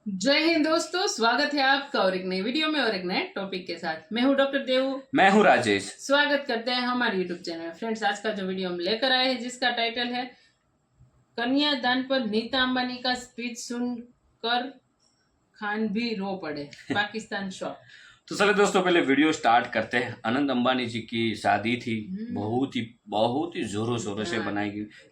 जय हिंद दोस्तों, स्वागत है आपका और एक नई वीडियो में और एक नए टॉपिक के साथ। मैं हूं डॉक्टर देवू, मैं हूं राजेश। स्वागत करते हैं हमारे यूट्यूब चैनल में। फ्रेंड्स, आज का जो वीडियो हम लेकर आए हैं जिसका टाइटल है कन्यादान पर नीता अंबानी का स्पीच सुनकर खान भी रो पड़े, पाकिस्तान शॉक। तो चलिए दोस्तों, पहले वीडियो स्टार्ट करते हैं। अनंत अंबानी जी की शादी थी, बहुत ही जोरों शोरों से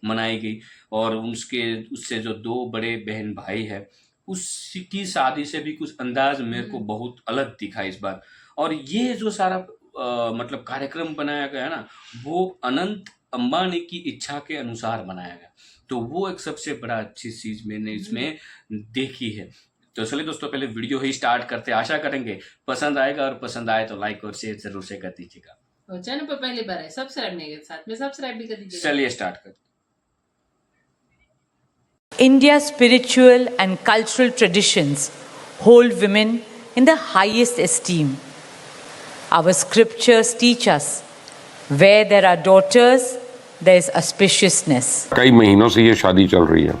मनाई गई और उससे जो दो बड़े बहन भाई है उसकी शादी से भी कुछ अंदाज मेरे को बहुत अलग दिखा इस बार। और ये जो सारा मतलब कार्यक्रम बनाया गया ना, वो अनंत अंबानी की इच्छा के अनुसार बनाया गया। तो वो एक सबसे बड़ा अच्छी चीज मैंने इसमें देखी है। तो चलिए दोस्तों, पहले वीडियो ही स्टार्ट करते हैं। आशा करेंगे पसंद आएगा और पसंद आए तो लाइक और शेयर जरूर से कर दीजिएगा। और चैनल पर पहली बार है सब्सक्राइब नहीं किया, साथ में सब्सक्राइब भी कर दीजिएगा। चलिए स्टार्ट करते। India's spiritual and cultural traditions hold women in the highest esteem. Our scriptures teach us where there are daughters, there is auspiciousness. कई महीनों से ये शादी चल रही है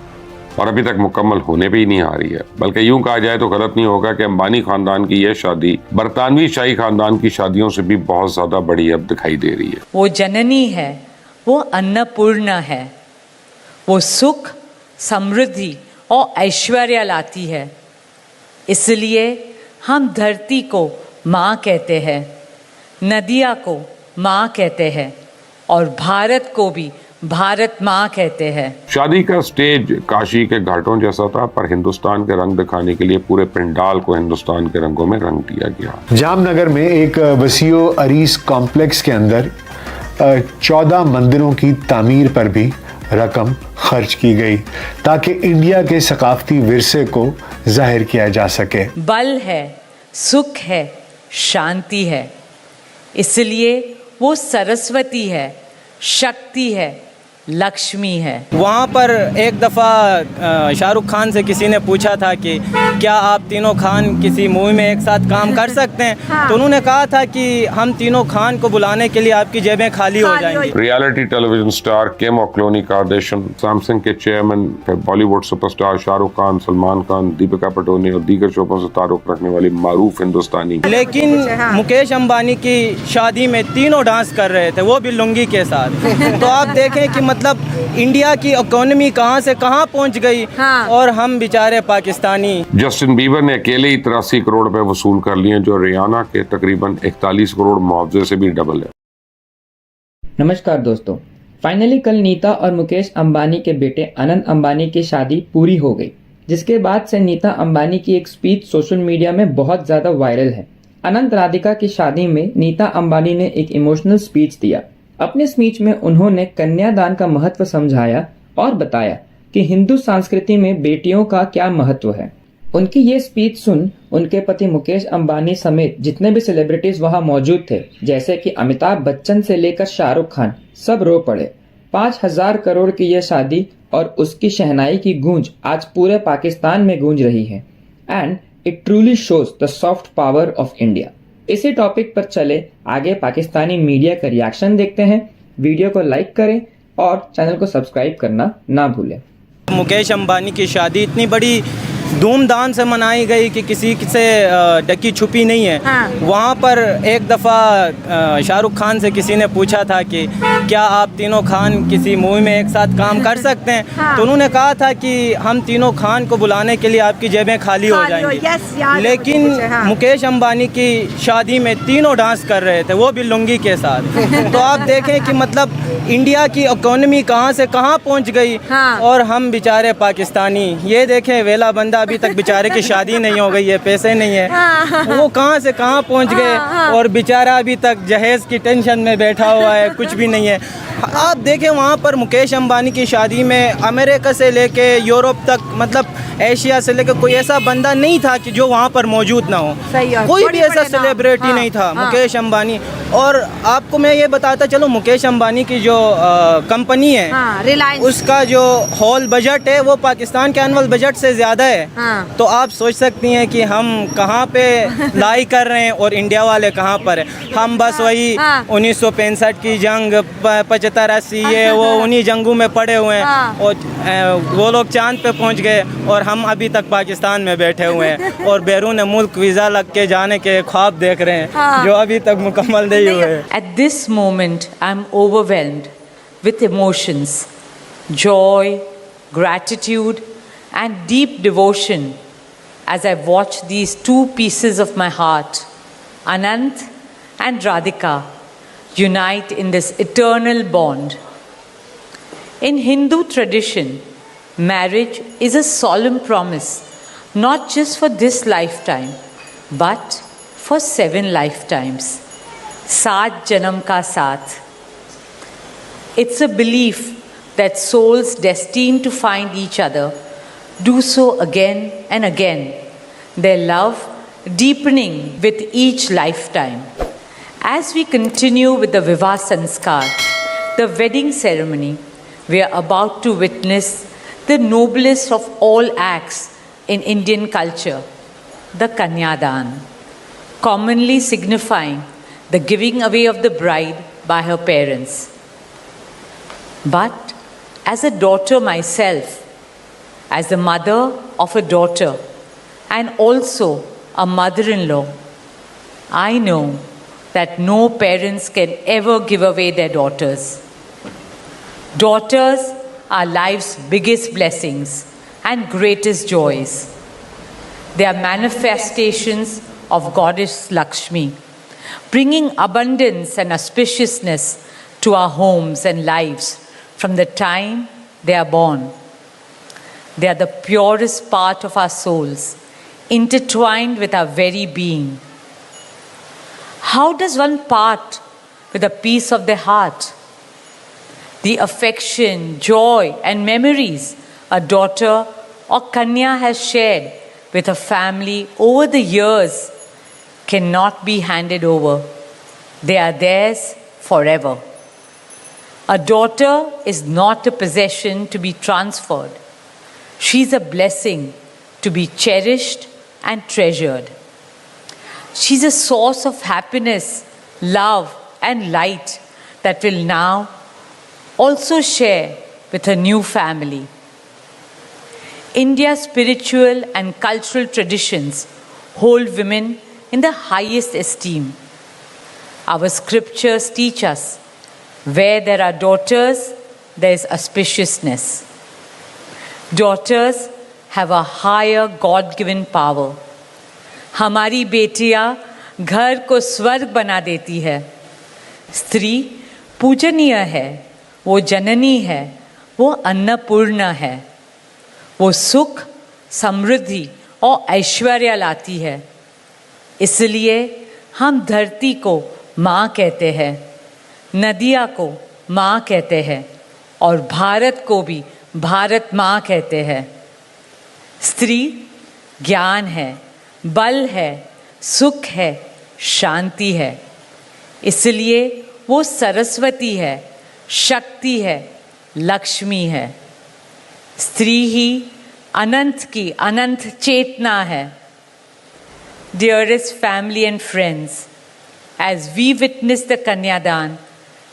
और अभी तक मुकम्मल होने पे ही नहीं आ रही है। बल्कि यूं कहा जाए तो गलत नहीं होगा कि अंबानी खानदान की यह शादी बरतानवी शाही खानदान की शादियों से भी बहुत ज्यादा बड़ी अब दिखाई दे रही है। वो जननी है, वो अन्नपूर्णा है, वो सुख, समृद्धि और ऐश्वर्य लाती है। इसलिए हम धरती को माँ कहते हैं, नदिया को माँ कहते हैं और भारत को भी भारत माँ कहते हैं। शादी का स्टेज काशी के घाटों जैसा था, पर हिंदुस्तान के रंग दिखाने के लिए पूरे पंडाल को हिंदुस्तान के रंगों में रंग दिया गया। जामनगर में एक वसीओ अरीस कॉम्प्लेक्स के अंदर 14 मंदिरों की तामीर पर भी रकम खर्च की गई ताकि इंडिया के सकाफती विरसे को जाहिर किया जा सके। बल है, सुख है, शांति है, इसलिए वो सरस्वती है, शक्ति है, लक्ष्मी है। वहाँ पर एक दफ़ा शाहरुख खान से किसी ने पूछा था कि क्या आप तीनों खान किसी मूवी में एक साथ काम कर सकते हैं? हाँ। तो उन्होंने कहा था कि हम तीनों खान को बुलाने के लिए आपकी जेबें खाली हो जाएंगी। रियलिटी टेलीविजन स्टार किम और क्लोनी कार्दाशियन, सैमसंग के चेयरमैन, बॉलीवुड सुपरस्टार शाहरुख खान, सलमान खान, दीपिका पादुकोण और दीगर शोबों से ताल्लुक रखने वाली मारूफ हिंदुस्तानी। लेकिन मुकेश अंबानी की शादी में तीनों डांस कर रहे थे, वो भी लुंगी के साथ। तो आप देखें कि मतलब इंडिया की इकोनॉमी कहां से कहां पहुंच गई। हाँ। और हम बेचारे पाकिस्तानी। जस्टिन बीबर ने अकेले ही 83 करोड़ रुपए वसूल कर लिए, जो रियाना के तकरीबन 41 करोड़ मुआवजे से भी डबल है। नमस्कार दोस्तों, फाइनली कल नीता और मुकेश अंबानी के बेटे अनंत अंबानी की शादी पूरी हो गई, जिसके बाद से नीता अंबानी की एक स्पीच सोशल मीडिया में बहुत ज्यादा वायरल है। अनंत राधिका की शादी में नीता अंबानी ने एक इमोशनल स्पीच दिया। अपने स्पीच में उन्होंने कन्यादान का महत्व समझाया और बताया कि हिंदू संस्कृति में बेटियों का क्या महत्व है। उनकी ये स्पीच सुन उनके पति मुकेश अंबानी समेत जितने भी सेलिब्रिटीज वहां मौजूद थे, जैसे कि अमिताभ बच्चन से लेकर शाहरुख खान, सब रो पड़े। 5000 करोड़ की यह शादी और उसकी शहनाई की गूंज आज पूरे पाकिस्तान में गूंज रही है and it truly shows the soft power of India. इसी टॉपिक पर चले आगे पाकिस्तानी मीडिया का रिएक्शन देखते हैं। वीडियो को लाइक करें और चैनल को सब्सक्राइब करना ना भूलें। मुकेश अंबानी की शादी इतनी बड़ी धूमधाम से मनाई गई कि किसी से डकी छुपी नहीं है। हाँ। वहाँ पर एक दफ़ा शाहरुख खान से किसी ने पूछा था कि क्या आप तीनों खान किसी मूवी में एक साथ काम कर सकते हैं? हाँ। तो उन्होंने कहा था कि हम तीनों खान को बुलाने के लिए आपकी जेबें खाली हो जाएंगी। लेकिन मुकेश अंबानी की शादी में तीनों डांस कर रहे थे, वो भी लुंगी के साथ। तो आप देखें कि मतलब इंडिया की इकोनॉमी कहाँ से कहाँ पहुँच गई। हाँ। और हम बेचारे पाकिस्तानी, ये देखें वेला बंदा अभी तक बेचारे की शादी नहीं हो गई है, पैसे नहीं है, वो कहाँ से कहाँ पहुँच गए और बेचारा अभी तक जहेज की टेंशन में बैठा हुआ है, कुछ भी नहीं है। आप देखें वहाँ पर मुकेश अंबानी की शादी में अमेरिका से लेके यूरोप तक, मतलब एशिया से लेकर कोई ऐसा बंदा नहीं था कि जो वहाँ पर मौजूद ना हो। कोई भी ऐसा सेलिब्रिटी नहीं था। मुकेश अंबानी। और आपको मैं ये बताता चलो, मुकेश अंबानी की जो कंपनी है, रिलायंस, उसका जो हॉल बजट है वो पाकिस्तान के एनुअल बजट से ज़्यादा है। तो आप सोच सकती हैं कि हम कहाँ पे लाई कर रहे हैं और इंडिया वाले कहाँ पर है। हम बस वही 1965 की जंग, 75-80, ये वो उन्हीं जंगों में पड़े हुए हैं। और वो लोग चांद पे पहुंच गए और हम अभी तक पाकिस्तान में बैठे हुए हैं और बैरून मुल्क वीज़ा लग के जाने के ख्वाब देख रहे हैं जो अभी तक मुकम्मल नहीं हुए। At this moment, I'm overwhelmed with emotions, joy, gratitude, and deep devotion as I watch these two pieces of my heart, Anant and Radhika, unite in this eternal bond. In Hindu tradition, marriage is a solemn promise, not just for this lifetime, but for 7 lifetimes. 7 janam ka saath. It's a belief that souls destined to find each other do so again and again, their love deepening with each lifetime. As we continue with the Vivah Sanskar, the wedding ceremony, we are about to witness the noblest of all acts in Indian culture, the Kanyadan, commonly signifying the giving away of the bride by her parents. But as a daughter myself, as the mother of a daughter and also a mother-in-law, I know that no parents can ever give away their daughters. Daughters are life's biggest blessings and greatest joys. They are manifestations of Goddess Lakshmi, bringing abundance and auspiciousness to our homes and lives from the time they are born. They are the purest part of our souls, intertwined with our very being. How does one part with a piece of the heart? The affection, joy, and memories a daughter or Kanya has shared with her family over the years cannot be handed over. They are theirs forever. A daughter is not a possession to be transferred. She is a blessing to be cherished and treasured. She is a source of happiness, love, and light that will now also share with her new family. India's spiritual and cultural traditions hold women in the highest esteem. Our scriptures teach us where there are daughters, there is auspiciousness. Daughters have a higher God-given power. हमारी बेटियां घर को स्वर्ग बना देती है. स्त्री पूजनीय है, वो जननी है, वो अन्नपूर्णा है. वो सुख, समृद्धि और ऐश्वर्य लाती है. इसलिए हम धरती को माँ कहते हैं, नदिया को माँ कहते हैं और भारत को भी भारत माँ कहते हैं. स्त्री ज्ञान है, बल है, सुख है, शांति है. इसलिए वो सरस्वती है, शक्ति है, लक्ष्मी है. स्त्री ही अनंत की अनंत चेतना है. Dearest family and friends, as we witness the Kanyadan,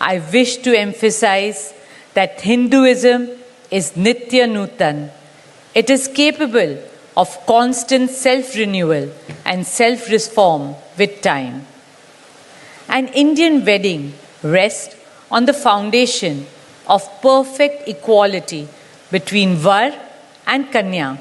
I wish to emphasize that Hinduism is Nitya Nutan. It is capable of constant self-renewal and self-reform with time. An Indian wedding rests on the foundation of perfect equality between Var and Kanya,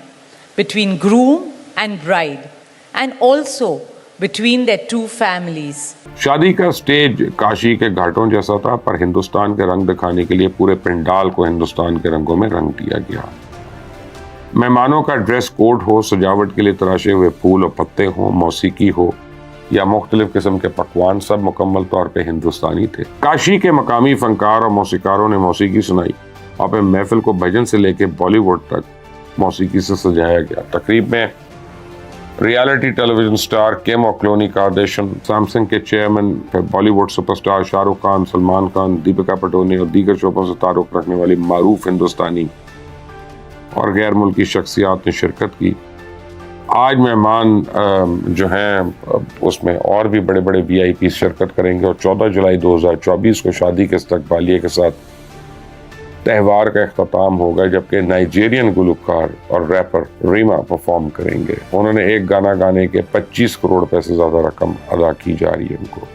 between groom and bride, and also between their two families. शादी का stage Kashi के घाटों जैसा था, पर हिंदुस्तान के रंग दिखाने के लिए पूरे पंडाल को हिंदुस्तान के रंगों में रंग दिया गया. मेहमानों का ड्रेस कोड हो, सजावट के लिए तराशे हुए फूल और पत्ते हो, मौसीकी हो या मुख्तलिफ किस्म के पकवान, सब मुकम्मल तौर पे हिंदुस्तानी थे. काशी के मकामी फनकार और मौसीकारों ने मौसीकी सुनाई और फिर महफिल को भजन से लेके बॉलीवुड तक मौसीकी से सजाया गया. तकरीब में रियलिटी टेलीविजन स्टार किम और क्लोनी कार्दाशियन, सैमसंग के चेयरमैन, फिर बॉलीवुड सुपरस्टार शाहरुख खान, सलमान खान, दीपिका पादुकोण और दीगर शोबों से ताल्लुक रखने वाली मारूफ हिंदुस्तानी और गैर मुल्की शख्सियात ने शिरकत की. आज मेहमान जो हैं उसमें और भी बड़े बड़े VIP शिरकत करेंगे और 14 जुलाई 2024 को शादी के इस्तकबालिये के साथ त्यौहार का अख्ताम होगा जबकि नाइजीरियन गुलकार और रैपर रीमा परफॉर्म करेंगे। उन्होंने एक गाना गाने के 25 करोड़ रुपए से ज्यादा रकम अदा की जा रही है उनको।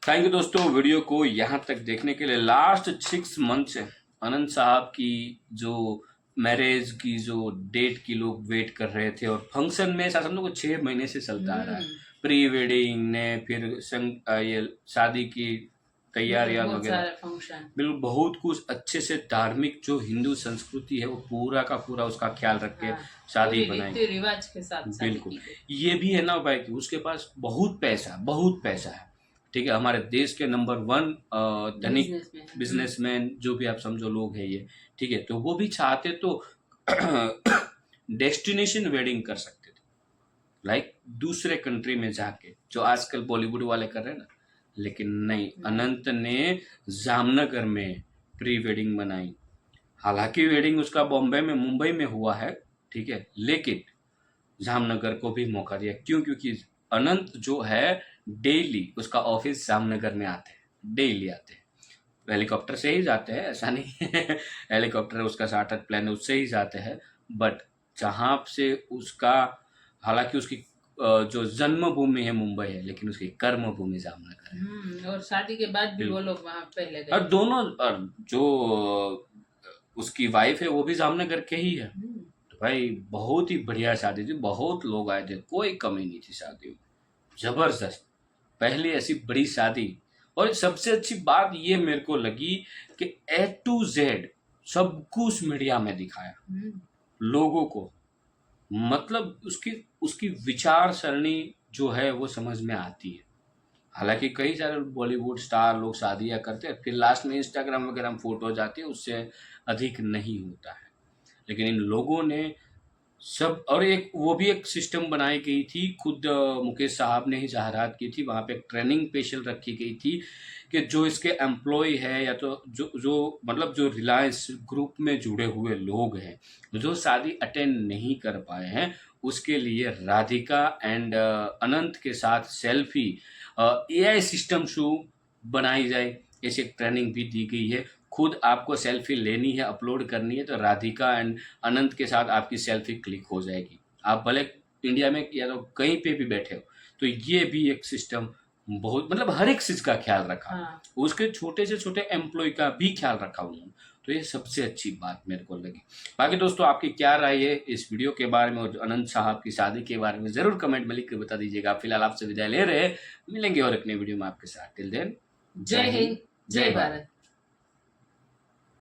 थैंक यू दोस्तों, वीडियो को यहाँ तक देखने के लिए। लास्ट 6 मंथ से अनंत साहब की जो मैरिज की जो डेट की लोग वेट कर रहे थे, और फंक्शन में ऐसा समझो 6 महीने से चलता आ रहा है। प्री वेडिंग ने फिर ये शादी की तैयारियां वगैरह, बिल्कुल बहुत कुछ अच्छे से धार्मिक जो हिंदू संस्कृति है वो पूरा का पूरा उसका ख्याल रख के शादी बनाई रिवाज के साथ। बिल्कुल ये भी है ना भाई कि उसके पास बहुत पैसा है, ठीक है। हमारे देश के नंबर 1 धनिक बिजनेसमैन जो भी आप समझो लोग हैं ये, ठीक है। तो वो भी चाहते तो डेस्टिनेशन वेडिंग कर सकते थे, लाइक दूसरे कंट्री में जाके, जो आजकल बॉलीवुड वाले कर रहे हैं ना। लेकिन नहीं, अनंत ने जामनगर में प्री वेडिंग बनाई। हालांकि वेडिंग उसका बॉम्बे में मुंबई में हुआ है, ठीक है, लेकिन जामनगर को भी मौका दिया। क्यों? क्योंकि अनंत जो है डेली उसका ऑफिस जामनगर में आते हैं, डेली आते हैं। हेलीकॉप्टर से ही जाते हैं, ऐसा नहीं है हेलीकॉप्टर उसका चार्टर्ड प्लेन उससे ही जाते हैं। बट जहाँ से उसका, हालांकि उसकी जो जन्मभूमि है मुंबई है, लेकिन उसकी कर्म भूमि जामनगर है। और शादी के बाद भी वो लोग वहाँ पहले गए। और दोनों, और जो उसकी वाइफ है वो भी जामनगर के ही है। तो भाई बहुत ही बढ़िया शादी थी, बहुत लोग आए थे, कोई कमी नहीं थी शादी में, जबरदस्त पहली ऐसी बड़ी शादी। और सबसे अच्छी बात ये मेरे को लगी कि A to Z सब कुछ मीडिया में दिखाया लोगों को, मतलब उसकी विचार सरणी जो है वो समझ में आती है। हालांकि कई सारे बॉलीवुड स्टार लोग शादियां करते हैं, फिर लास्ट में इंस्टाग्राम वगैरह में फोटो जाती है, उससे अधिक नहीं होता है। लेकिन इन लोगों ने सब, और एक वो भी एक सिस्टम बनाई गई थी, खुद मुकेश साहब ने ही जाहिरात की थी, वहाँ पे एक ट्रेनिंग स्पेशल रखी गई थी कि जो इसके एम्प्लॉय है या तो जो मतलब जो रिलायंस ग्रुप में जुड़े हुए लोग हैं जो शादी अटेंड नहीं कर पाए हैं, उसके लिए राधिका एंड अनंत के साथ सेल्फी AI सिस्टम शो बनाई जाए, ऐसी एक ट्रेनिंग भी दी गई है। खुद आपको सेल्फी लेनी है, अपलोड करनी है, तो राधिका एंड अनंत के साथ आपकी सेल्फी क्लिक हो जाएगी। आप भले इंडिया में या तो कहीं पे भी बैठे हो, तो ये भी एक सिस्टम बहुत, मतलब हर एक चीज का ख्याल रखा। उसके छोटे से छोटे एम्प्लॉय का भी ख्याल रखा उन्होंने, तो ये सबसे अच्छी बात मेरे को लगी। बाकी दोस्तों आपकी क्या राय है इस वीडियो के बारे में और अनंत साहब की शादी के बारे में, जरूर कमेंट में लिख कर बता दीजिएगा। फिलहाल आपसे विदाई ले रहे हैं, मिलेंगे और अपने वीडियो में आपके साथ। टिल देन, जय हिंद, जय भारत।